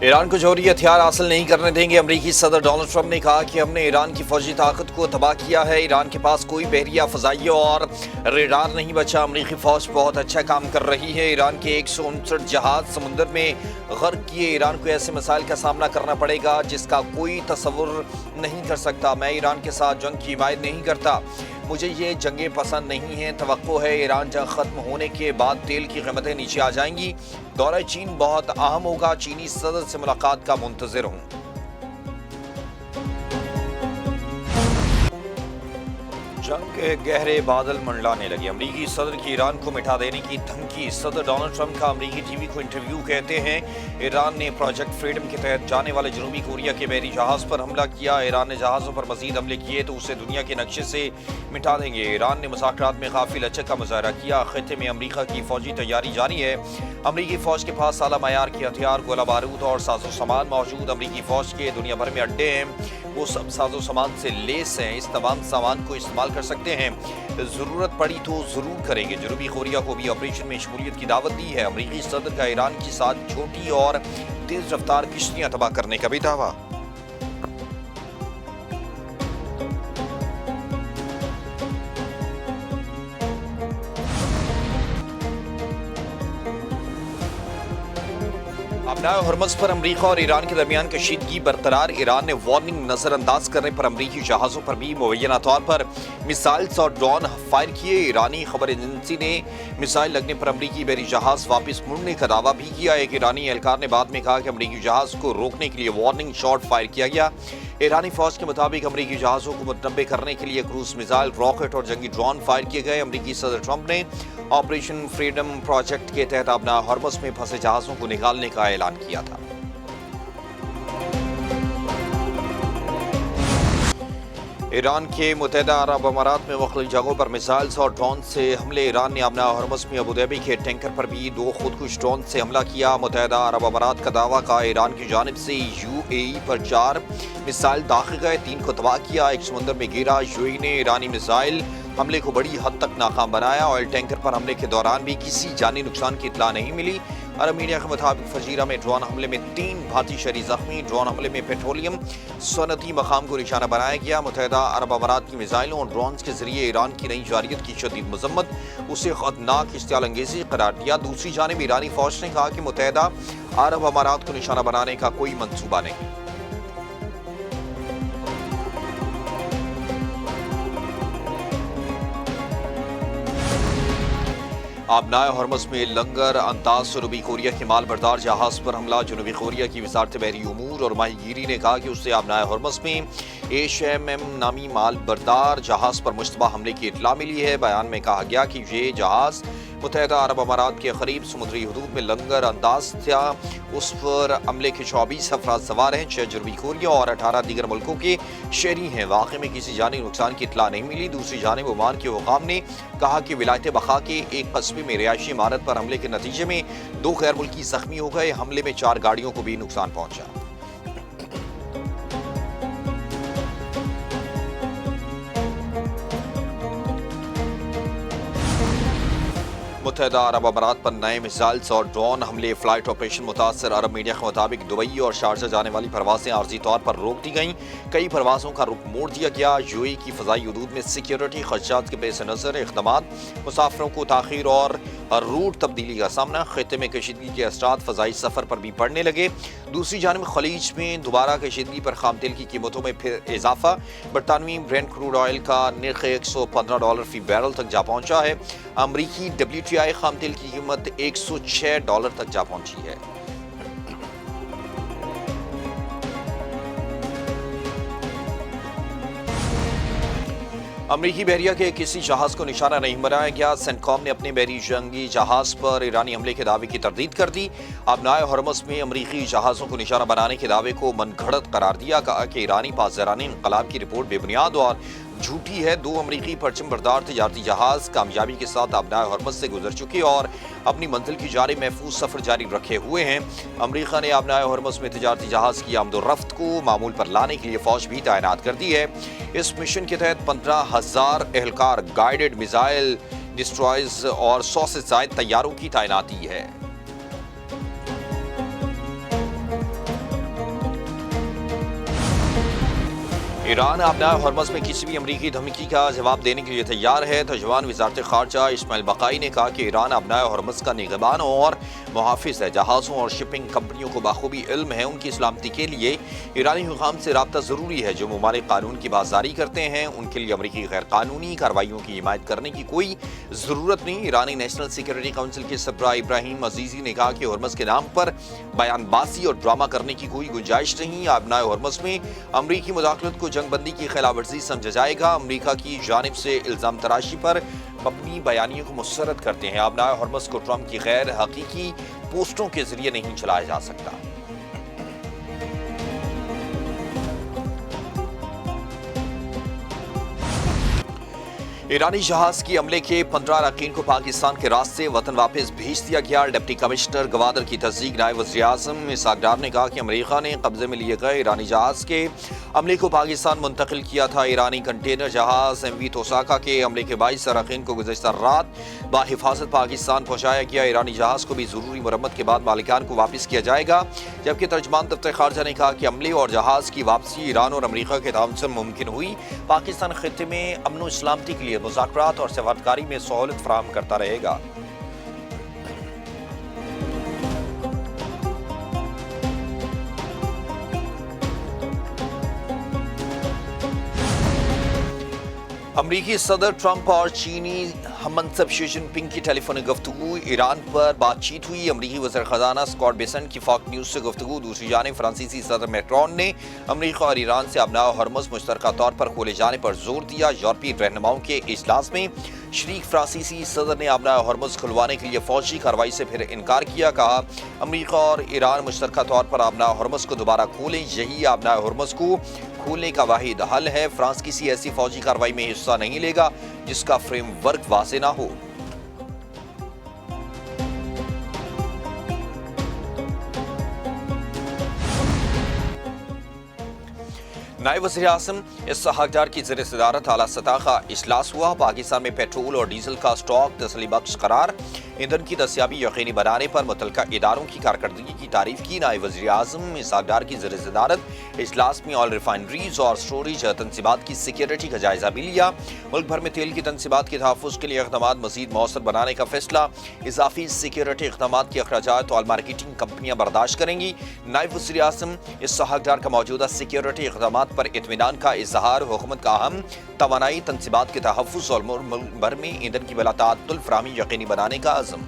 ایران کو جوہری ہتھیار حاصل نہیں کرنے دیں گے۔ امریکی صدر ڈونلڈ ٹرمپ نے کہا کہ ہم نے ایران کی فوجی طاقت کو تباہ کیا ہے۔ ایران کے پاس کوئی بحریہ، فضائیہ اور ریڈار نہیں بچا۔ امریکی فوج بہت اچھا کام کر رہی ہے۔ ایران کے 159 جہاز سمندر میں غرق کیے۔ ایران کو ایسے مسائل کا سامنا کرنا پڑے گا جس کا کوئی تصور نہیں کر سکتا۔ میں ایران کے ساتھ جنگ کی حمایت نہیں کرتا۔ مجھے یہ جنگیں پسند نہیں ہیں۔ توقع ہے ایران جنگ ختم ہونے کے بعد تیل کی قیمتیں نیچے آ جائیں گی۔ دورہ چین بہت اہم ہوگا۔ چینی صدر سے ملاقات کا منتظر ہوں۔ جنگ کے گہرے بادل منڈلانے لگے۔ امریکی صدر کی ایران کو مٹا دینے کی دھمکی۔ صدر ڈونلڈ ٹرمپ کا امریکی ٹی وی کو انٹرویو کہتے ہیں ایران نے پروجیکٹ فریڈم کے تحت جانے والے جنوبی کوریا کے بحری جہاز پر حملہ کیا۔ ایران نے جہازوں پر مزید حملے کیے تو اسے دنیا کے نقشے سے مٹا دیں گے۔ ایران نے مذاکرات میں کافی لچک کا مظاہرہ کیا۔ خطے میں امریکہ کی فوجی تیاری جاری ہے۔ امریکی فوج کے پاس اعلیٰ معیار کے ہتھیار، گولہ بارود اور ساز و سامان موجود۔ امریکی فوج کے دنیا بھر میں اڈے ہیں، وہ سب ساز و سامان سے لیس ہیں۔ اس تمام سامان کو استعمال کر سکتے ہیں، ضرورت پڑی تو ضرور کریں گے۔ جنوبی کوریا کو بھی آپریشن میں شمولیت کی دعوت دی ہے۔ امریکی صدر کا ایران کے ساتھ چھوٹی اور تیز رفتار کشتیاں تباہ کرنے کا بھی دعویٰ۔ ابنائے ہرمز پر امریکہ اور ایران کے درمیان کشیدگی برقرار۔ ایران نے وارننگ نظر انداز کرنے پر امریکی جہازوں پر بھی مبینہ طور پر میزائلز اور ڈرون فائر کیے۔ ایرانی خبر ایجنسی نے میزائل لگنے پر امریکی بحری جہاز واپس مڑنے کا دعویٰ بھی کیا۔ ایک ایرانی اہلکار نے بعد میں کہا کہ امریکی جہاز کو روکنے کے لیے وارننگ شاٹ فائر کیا گیا۔ ایرانی فوج کے مطابق امریکی جہازوں کو متنبع کرنے کے لیے کروز میزائل، راکٹ اور جنگی ڈرون فائر کیے گئے۔ امریکی صدر ٹرمپ نے آپریشن فریڈم پروجیکٹ کے تحت ابنا ہرمز میں پھنسے جہازوں کو نکالنے کا اعلان کیا تھا۔ ایران کے متحدہ عرب امارات میں مختلف جگہوں پر میزائلز اور ڈرون سے حملے۔ ایران نے ابنا ہرمز میں ابوظہبی کے ٹینکر پر بھی 2 خودکش ڈرون سے حملہ کیا۔ متحدہ عرب امارات کا دعویٰ کا ایران کی جانب سے UAE پر 4 میزائل داغے گئے، 3 کو تباہ کیا، ایک سمندر میں گرا۔ UAE نے ایرانی میزائل حملے کو بڑی حد تک ناکام بنایا۔ آئل ٹینکر پر حملے کے دوران بھی کسی جانی نقصان کی اطلاع نہیں ملی۔ عرب میڈیا کے مطابق فجیرہ میں ڈرون حملے میں 3 بھارتی شہری زخمی۔ ڈرون حملے میں پیٹرولیم صنعتی مقام کو نشانہ بنایا گیا۔ متحدہ عرب امارات کی میزائلوں اور ڈرونز کے ذریعے ایران کی نئی جارحیت کی شدید مذمت، اسے خطرناک اشتعال انگیزی قرار دیا۔ دوسری جانب ایرانی فوج نے کہا کہ متحدہ عرب امارات کو نشانہ بنانے کا کوئی منصوبہ نہیں۔ آبنائے ہرمز میں لنگر انداز جنوبی کوریا کے مال بردار جہاز پر حملہ۔ جنوبی کوریا کی وزارت بحری امور اور ماہی گیری نے کہا کہ اسے آبنائے ہرمز میں HMM نامی مال بردار جہاز پر مشتبہ حملے کی اطلاع ملی ہے۔ بیان میں کہا گیا کہ یہ جہاز متحدہ عرب امارات کے قریب سمندری حدود میں لنگر انداز تھا۔ اس پر عملے کے 24 افراد سوار ہیں، 6 جنوبی کوریا اور 18 دیگر ملکوں کے شہری ہیں۔ واقعے میں کسی جانی نقصان کی اطلاع نہیں ملی۔ دوسری جانب عمان کے حکام نے کہا کہ ولایت بقا کے ایک قصبے میں رہائشی عمارت پر حملے کے نتیجے میں 2 غیر ملکی زخمی ہو گئے۔ حملے میں 4 گاڑیوں کو بھی نقصان پہنچا۔ متحدہ عرب امارات پر نئے میزائلز اور ڈرون حملے۔ فلائٹ آپریشن متاثر۔ عرب میڈیا کے مطابق دبئی اور شارجہ جانے والی پروازیں عارضی طور پر روک دی گئیں، کئی پروازوں کا رخ موڑ دیا گیا۔ UAE کی فضائی حدود میں سیکیورٹی خدشات کے پیش نظر اقدامات، مسافروں کو تاخیر اور روٹ تبدیلی کا سامنا۔ خطے میں کشیدگی کے اثرات فضائی سفر پر بھی پڑنے لگے۔ دوسری جانب خلیج میں دوبارہ کشیدگی پر خام تیل کی قیمتوں میں پھر اضافہ۔ برطانوی برینٹ کروڈ آئل کا نرخ $115 فی بیرل تک جا پہنچا ہے۔ امریکی WTI خام تیل کی قیمت $106 تک جا پہنچی ہے۔ امریکی بحریہ کے کسی جہاز کو نشانہ نہیں بنایا گیا۔ سینٹکام نے اپنے بحری جنگی جہاز پر ایرانی حملے کے دعوے کی تردید کر دی۔ آبنائے ہرمز میں امریکی جہازوں کو نشانہ بنانے کے دعوے کو من گھڑت قرار دیا۔ کہا کہ ایرانی پاسداران انقلاب کی رپورٹ بے بنیاد اور جھوٹی ہے۔ 2 امریکی پرچم بردار تجارتی جہاز کامیابی کے ساتھ آبنائے ہرمز سے گزر چکے اور اپنی منزل کی جانب محفوظ سفر جاری رکھے ہوئے ہیں۔ امریکہ نے آبنائے ہرمز میں تجارتی جہاز کی آمد و رفت کو معمول پر لانے کے لیے فوج بھی تعینات کر دی ہے۔ اس مشن کے تحت 15,000 اہلکار، گائیڈڈ میزائل ڈسٹرائرز اور 100 سے زائد طیاروں کی تعیناتی ہے۔ ایران اپنا ہرمز میں کسی بھی امریکی دھمکی کا جواب دینے کے لیے تیار ہے۔ ترجمان وزارت خارجہ اسماعیل بقائی نے کہا کہ ایران اپنا ہرمز کا نگہبان اور محافظ ہے۔ جہازوں اور شپنگ کمپنیوں کو بخوبی علم ہے ان کی سلامتی کے لیے ایرانی حکام سے رابطہ ضروری ہے۔ جو ممالک قانون کی بازداری کرتے ہیں ان کے لیے امریکی غیر قانونی کارروائیوں کی حمایت کرنے کی کوئی ضرورت نہیں۔ ایرانی نیشنل سیکورٹی کونسل کے سربراہ ابراہیم عزیزی نے کہا کہ ہرمز کے نام پر بیان بازی اور ڈرامہ کرنے کی کوئی گنجائش نہیں۔ آبنائے ہرمز میں امریکی مداخلت کو جنگ بندی کی خلاف ورزی سمجھا جائے گا۔ امریکہ کی جانب سے الزام تراشی پر مبنی بیانیوں کو مسترد کرتے ہیں۔ آبنائے ہرمز کو ٹرمپ کی غیر حقیقی پوسٹوں کے ذریعے نہیں چلایا جا سکتا۔ ایرانی جہاز کی عملے کے 15 اراکین کو پاکستان کے راستے وطن واپس بھیج دیا گیا۔ ڈپٹی کمشنر گوادر کی تصدیق نائب وزیر اعظم اسحاق ڈار نے کہا کہ امریکہ نے قبضے میں لیے گئے ایرانی جہاز کے عملے کو پاکستان منتقل کیا تھا۔ ایرانی کنٹینر جہاز ایم وی توساکا کے عملے کے 22 اراکین کو گزشتہ رات بحفاظت پاکستان پہنچایا گیا۔ ایرانی جہاز کو بھی ضروری مرمت کے بعد مالکان کو واپس کیا جائے گا، جبکہ ترجمان دفتر خارجہ نے کہا کہ عملے اور جہاز کی واپسی ایران اور امریکہ کے تعاون سے ممکن ہوئی۔ پاکستان خطے میں امن و سلامتی کے لیے مذاکرات اور سفارتکاری میں سہولت فراہم کرتا رہے گا۔ امریکی صدر ٹرمپ اور چینی ہم منصب شی جن پنگ کی ٹیلی فونک گفتگو۔ ایران پر بات چیت ہوئی۔ امریکی وزیر خزانہ اسکاٹ بیسنٹ کی فاکس نیوز سے گفتگو۔ دوسری جانب فرانسیسی صدر میکرون نے امریکہ اور ایران سے آبنائے ہرمز مشترکہ طور پر کھولے جانے پر زور دیا۔ یورپی رہنماؤں کے اجلاس میں شریک فرانسیسی صدر نے آبنائے ہرمز کھلوانے کے لیے فوجی کارروائی سے پھر انکار کیا۔ کہا امریکہ اور ایران مشترکہ طور پر آبنائے ہرمز کو دوبارہ کھولیں، یہی آبنائے ہرمز کو کھولنے کا واحد حل ہے۔ فرانس کسی ایسی فوجی کارروائی میں حصہ نہیں لے گا جس کا فریم ورک واضح نہ ہو۔ نائب وزیر اعظم اسحاق ڈار کی زیر صدارت اعلیٰ سطح کا اجلاس ہوا۔ پاکستان میں پیٹرول اور ڈیزل کا اسٹاک تسلی بخش قرار، ایندھن کی دستیابی یقینی بنانے پر متعلقہ اداروں کی کارکردگی کی تعریف کی۔ نائب وزیر اعظم اسحاق ڈار کی زیر صدارت اجلاس میں آئل ریفائنریز اور اسٹوریج تنصیبات کی سیکیورٹی کا جائزہ بھی لیا۔ ملک بھر میں تیل کی تنصیبات کے تحفظ کے لیے اقدامات مزید مؤثر بنانے کا فیصلہ۔ اضافی سیکیورٹی اقدامات کے اخراجات آئل مارکیٹنگ کمپنیاں برداشت کریں گی۔ نائب وزیر اعظم اسحاق ڈار کا موجودہ سیکیورٹی اقدامات پر اطمینان کا اظہار۔ حکومت کا اہم توانائی تنصیبات کے تحفظ اور ملک بھر میں ایندھن کی بلا تعطل فراہمی یقینی بنانے کا عزم۔